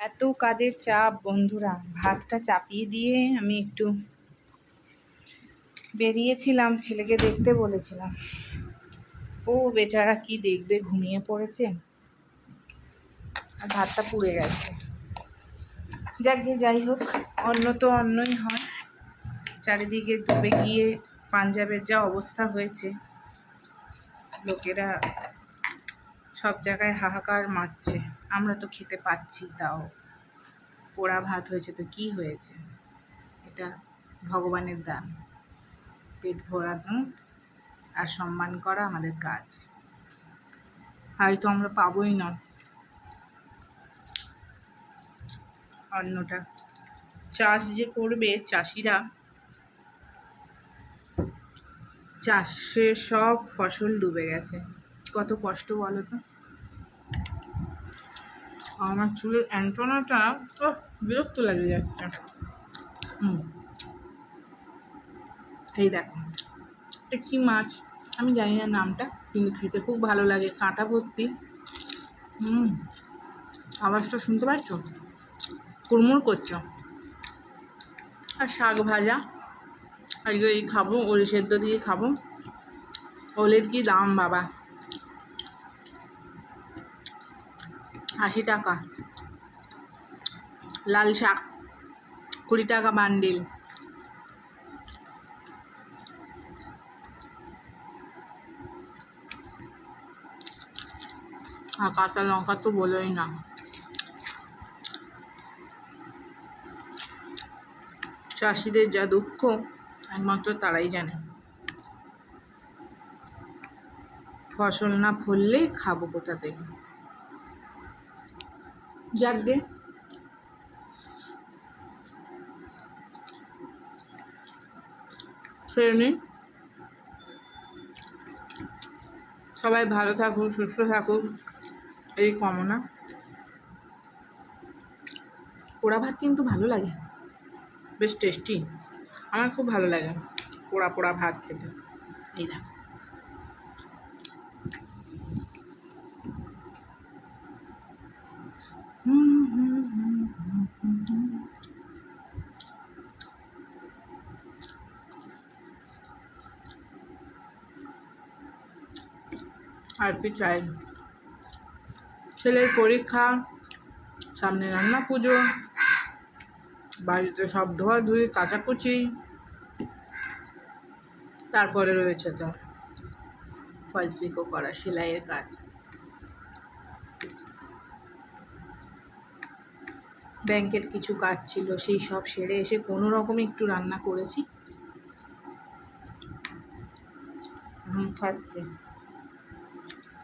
এত কাজের চাপ বন্ধুরা, ভাতটা চাপিয়ে দিয়ে আমি একটু বেরিয়েছিলাম, ছেলেকে দেখতে বলেছিলাম। ও বেচারা কি দেখবে, ঘুমিয়ে পড়েছে আর ভাতটা পুড়ে গেছে। যাকে যাই হোক, অন্ন তো অন্নই হয়। চারিদিকে ডুবে গিয়ে পাঞ্জাবের যা অবস্থা হয়েছে, লোকেরা সব জায়গায় হাহাকার মারছে। আমরা তো খেতে পাচ্ছি, তাও পোড়া ভাত হয়েছে তো কি হয়েছে, এটা ভগবানের দান। পেট ভরানো আর সম্মান করা আমাদের কাজ, হয়তো আমরা পাবোই না অন্নটা। চাষ যে করবে চাষিরা, চাষের সব ফসল ডুবে গেছে। কত কষ্ট বলো তো। আমার চুলের অ্যান্টনাটা বিরক্ত লাগে যাচ্ছে। এই দেখো, এটা কি মাছ আমি জানি না নামটা, কিন্তু খেতে খুব ভালো লাগে, কাঁটা ভর্তি। আওয়াজটা শুনতে পাচ্ছ, কুড়মুড় করছো। আর শাক ভাজা, আজকে এই খাবো, ওল সেদ্ধ দিয়ে খাবো। ওলের কি দাম বাবা, 80 টাকা। লাল শাক 20 টাকা বান্ডিল। আর কাঁচা লঙ্কা তো বলোই না। চাষিদের যা দুঃখ একমাত্র তারাই জানে। ফসল না ফললে খাবো কোথা থেকে। যাক গে, ফেরনি সবাই ভালো থাকুক, সুস্থ থাকুক, এই কামনা। পোড়া ভাত কিন্তু ভালো লাগে, বেশ টেস্টি। আমার খুব ভালো লাগে পোড়া পোড়া ভাত খেতে। এই দেখো, আর কি চাই। ছেলের পরীক্ষা সামনে, রান্না পুজো, বাড়িতে সব ধোয়াধুয়ি কাচাকুচি, তারপরে রয়েছে তো ফলস পিকো করা, সেলাইয়ের কাজ। ব্যাংকের কিছু কাজ ছিল, সেই সব সেরে এসে কোনো রকমে একটু রান্না করেছি, খাচ্ছি।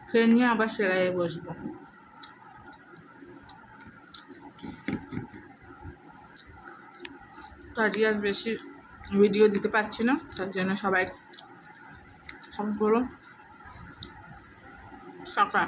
খেয়ে নিয়ে আবার সেলাইয়ে বসবো। তো আজকে আর বেশি ভিডিও দিতে পারছি না, তার জন্য সবাই ক্ষমা করো। টাটা।